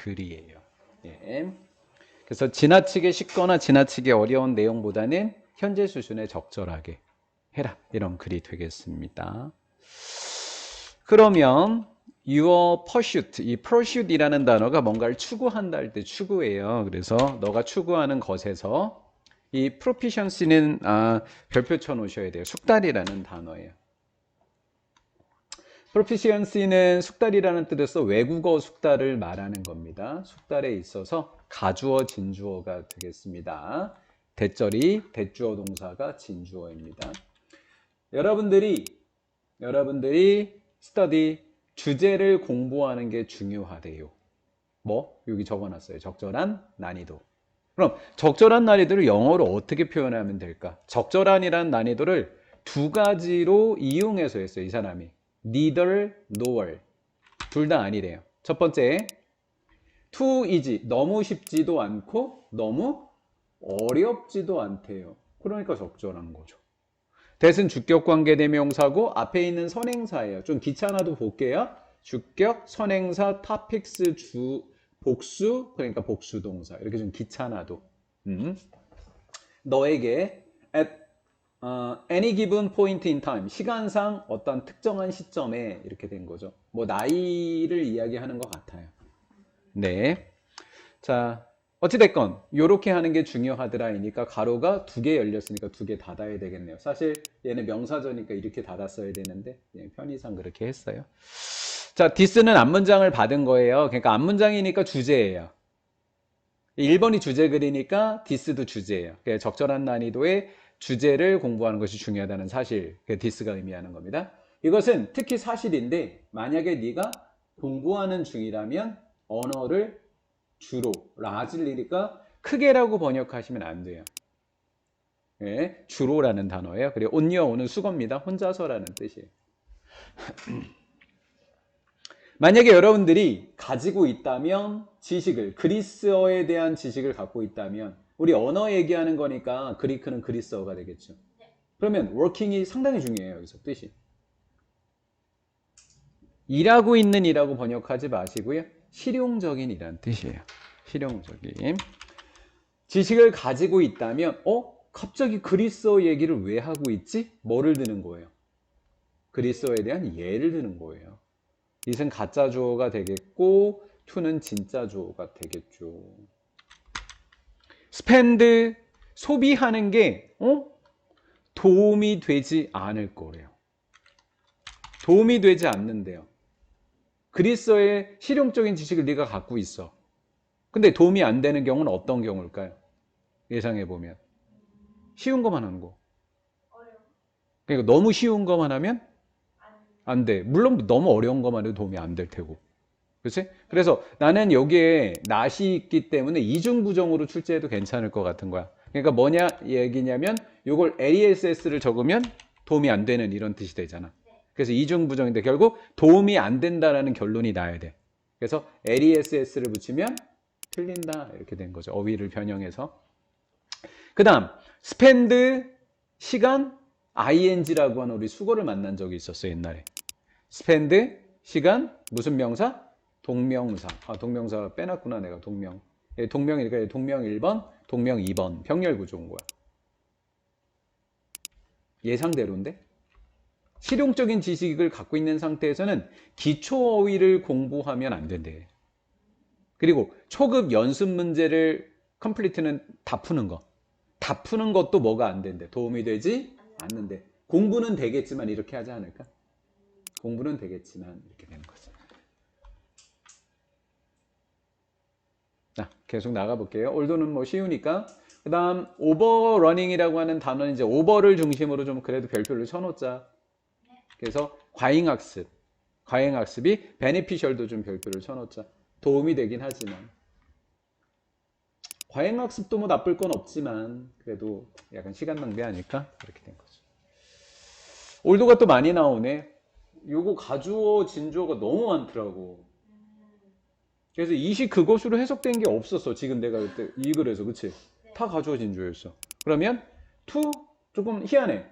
글이에요. 예. 그래서 지나치게 쉽거나 지나치게 어려운 내용보다는 현재 수준에 적절하게 해라. 이런 글이 되겠습니다. 그러면 your pursuit, 이 pursuit이라는 단어가 뭔가를 추구한다 할 때 추구예요. 그래서 너가 추구하는 것에서 이 proficiency는 별표 쳐놓으셔야 돼요. 숙달이라는 단어예요. proficiency는 숙달이라는 뜻에서 외국어 숙달을 말하는 겁니다. 숙달에 있어서 가주어, 진주어가 되겠습니다. 대절이 대주어 동사가 진주어입니다. 여러분들이 study 주제를 공부하는 게 중요하대요. 뭐? 여기 적어놨어요. 적절한 난이도. 그럼 적절한 난이도를 영어로 어떻게 표현하면 될까? 적절한이라는 난이도를 두 가지로 이용해서 했어요. 이 사람이. neither nor. 둘 다 아니래요. 첫 번째, too easy. 너무 쉽지도 않고 너무 어렵지도 않대요. 그러니까 적절한 거죠. that은 주격 관계 대명사고 앞에 있는 선행사예요. 좀 귀찮아도 볼게요. 주격, 선행사, topics, 복수, 그러니까 복수동사. 이렇게 좀 귀찮아도. 너에게 at any given point in time, 시간상 어떤 특정한 시점에 이렇게 된 거죠. 뭐 나이를 이야기하는 것 같아요. 네. 자, 어찌됐건 요렇게 하는 게 중요하더라이니까 가로가 두 개 열렸으니까 두 개 닫아야 되겠네요. 사실 얘는 명사저니까 이렇게 닫았어야 되는데 편의상 그렇게 했어요. 자, this는 앞문장을 받은 거예요. 그러니까 앞문장이니까 주제예요. 1번이 주제 글이니까 this도 주제예요. 그러니까 적절한 난이도의 주제를 공부하는 것이 중요하다는 사실, 그 this가 의미하는 겁니다. 이것은 특히 사실인데 만약에 네가 공부하는 중이라면 언어를 주로 largely니까 크게라고 번역하시면 안 돼요. 예, 주로라는 단어예요. 그리고 on your own은 수거입니다. 혼자서라는 뜻이에요. 만약에 여러분들이 가지고 있다면 지식을, 그리스어에 대한 지식을 갖고 있다면 우리 언어 얘기하는 거니까 그리크는 그리스어가 되겠죠. 그러면 working이 상당히 중요해요. 여기서 뜻이. 일하고 있는 이라고 번역하지 마시고요. 실용적인 이라는 뜻이에요. 실용적인. 지식을 가지고 있다면 갑자기 그리스어 얘기를 왜 하고 있지? 뭐를 드는 거예요? 그리스어에 대한 예를 드는 거예요. it은 가짜 주어가 되겠고 to는 진짜 주어가 되겠죠. spend, 소비하는 게 도움이 되지 않을 거래요. 도움이 되지 않는데요. 그리스어의 실용적인 지식을 네가 갖고 있어. 근데 도움이 안 되는 경우는 어떤 경우일까요? 예상해 보면 쉬운 것만 하는 거. 그러니까 너무 쉬운 것만 하면 안 돼. 물론 너무 어려운 것만 해도 도움이 안 될 테고. 그렇지? 그래서 나는 여기에 not이 있기 때문에 이중부정으로 출제해도 괜찮을 것 같은 거야. 그러니까 뭐냐 얘기냐면 이걸 LESS를 적으면 도움이 안 되는 이런 뜻이 되잖아. 그래서 이중부정인데 결국 도움이 안 된다라는 결론이 나야 돼. 그래서 LESS를 붙이면 틀린다 이렇게 된 거죠. 어휘를 변형해서. 그 다음 spend, 시간, ing라고 하는 우리 수거를 만난 적이 있었어요. 옛날에. spend, 시간, 무슨 명사? 동명사. 동명사 빼놨구나 내가. 동명. 동명이니까 동명 1번, 동명 2번. 병렬 구조인 거야. 예상대로인데? 실용적인 지식을 갖고 있는 상태에서는 기초 어휘를 공부하면 안 된대. 그리고 초급 연습 문제를 컴플리트는 다 푸는 거. 다 푸는 것도 뭐가 안 된대. 도움이 되지 않는데. 공부는 되겠지만 이렇게 하지 않을까? 공부는 되겠지만 이렇게 되는 거죠. 자, 계속 나가볼게요. 올도는 뭐 쉬우니까. 그 다음 오버러닝이라고 하는 단어는 이제 오버를 중심으로 좀 그래도 별표를 쳐놓자. 그래서 과잉학습. 과잉학습이 베네피셜도 좀 별표를 쳐놓자. 도움이 되긴 하지만. 과잉학습도 뭐 나쁠 건 없지만 그래도 약간 시간 낭비 아닐까? 이렇게 된 거죠. 올도가 또 많이 나오네. 요거 가주어, 진주어가 너무 많더라고. 그래서 이시 그것으로 해석된 게 없었어. 지금 내가 그때 이 글에서. 그치? 다 가주어, 진주어였어. 그러면 to 조금 희한해.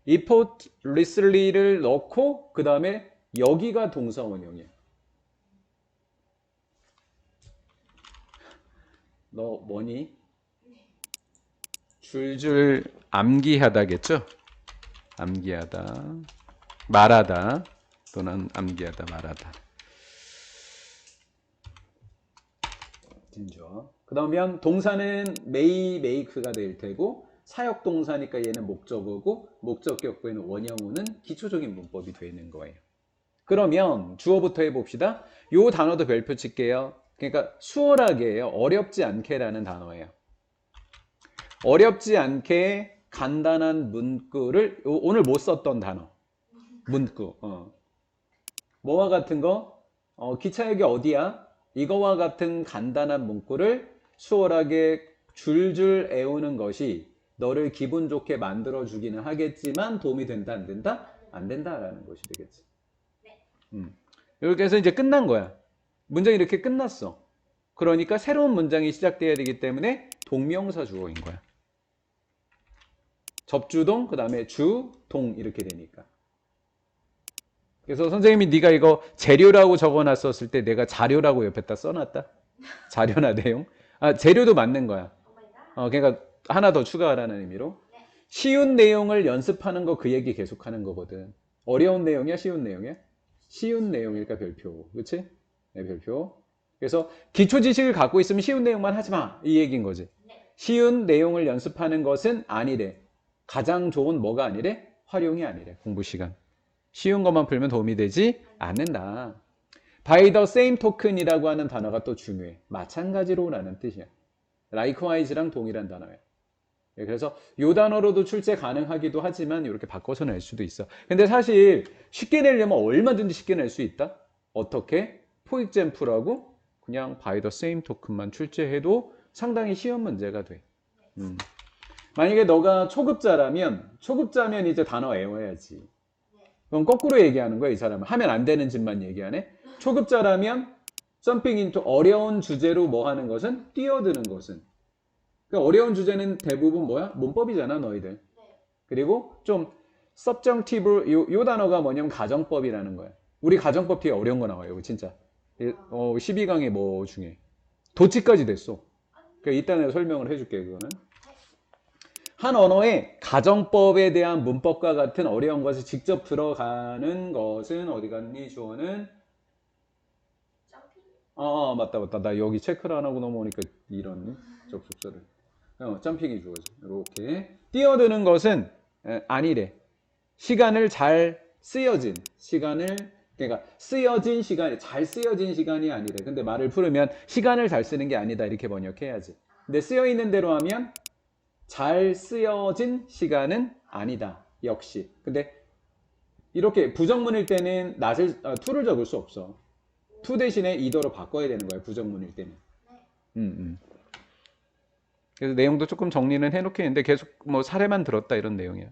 effortlessly를 넣고 그 다음에 여기가 동사 원형이에요. 너 뭐니? 줄줄 암기하다겠죠? 암기하다, 말하다 또는 암기하다, 말하다. 진주어. 그 다음에 동사는 may, make가 될 테고 사역 동사니까 얘는 목적어고 목적격부에는 원형어는 기초적인 문법이 되는 거예요. 그러면 주어부터 해봅시다. 요 단어도 별표 칠게요. 그러니까 수월하게요. 어렵지 않게라는 단어예요. 어렵지 않게 간단한 문구를 오늘 못 썼던 단어. 문구. 뭐와 같은 거? 기차역이 어디야? 이거와 같은 간단한 문구를 수월하게 줄줄 외우는 것이 너를 기분 좋게 만들어주기는 하겠지만 도움이 된다, 안 된다? 안 된다라는 것이 되겠지. 이렇게 해서 이제 끝난 거야. 문장이 이렇게 끝났어. 그러니까 새로운 문장이 시작돼야 되기 때문에 동명사 주어인 거야. 접주동, 그 다음에 주, 동 이렇게 되니까. 그래서 선생님이 네가 이거 재료라고 적어놨었을 때 내가 자료라고 옆에다 써놨다. 자료나 내용. 재료도 맞는 거야. 그러니까 하나 더 추가하라는 의미로. 쉬운 내용을 연습하는 거 그 얘기 계속하는 거거든. 어려운 내용이야? 쉬운 내용이야? 쉬운 내용이니까 별표. 그렇지? 네, 별표. 그래서 기초 지식을 갖고 있으면 쉬운 내용만 하지 마. 이 얘기인 거지. 쉬운 내용을 연습하는 것은 아니래. 가장 좋은 뭐가 아니래? 활용이 아니래. 공부 시간. 쉬운 것만 풀면 도움이 되지 않는다. by the same token이라고 하는 단어가 또 중요해. 마찬가지로 라는 뜻이야. likewise랑 동일한 단어야. 그래서 이 단어로도 출제 가능하기도 하지만 이렇게 바꿔서 낼 수도 있어. 근데 사실 쉽게 내려면 얼마든지 쉽게 낼 수 있다. 어떻게? for example하고 그냥 by the same token만 출제해도 상당히 쉬운 문제가 돼. 만약에 너가 초급자면 이제 단어 외워야지. 그럼 거꾸로 얘기하는 거야, 이 사람은. 하면 안 되는 짓만 얘기하네. 초급자라면 jumping into 어려운 주제로 뭐 하는 것은? 뛰어드는 것은. 그러니까 어려운 주제는 대부분 뭐야? 문법이잖아, 너희들. 그리고 좀 subjunctive, 요 단어가 뭐냐면 가정법이라는 거야. 우리 가정법 뒤에 어려운 거 나와요, 진짜. 12강에 뭐 중에. 도치까지 됐어. 그러니까 이따 내가 설명을 해줄게, 그거는. 한 언어의 가정법에 대한 문법과 같은 어려운 것을 직접 들어가는 것은 어디 갔니? 주어는? 맞다. 나 여기 체크를 안 하고 넘어오니까 이런 접속사를. 점핑이 주어지. 이렇게. 뛰어드는 것은 아니래. 시간을 잘 쓰여진 그러니까 쓰여진 시간이 잘 쓰여진 시간이 아니래. 근데 말을 풀으면 시간을 잘 쓰는 게 아니다 이렇게 번역해야지. 근데 쓰여 있는 대로 하면 잘 쓰여진 시간은 아니다. 역시. 근데 이렇게 부정문일 때는 to를 적을 수 없어. to 대신에 either로 바꿔야 되는 거야. 부정문일 때는. 그래서 내용도 조금 정리는 해놓긴 했는데 계속 뭐 사례만 들었다 이런 내용이야.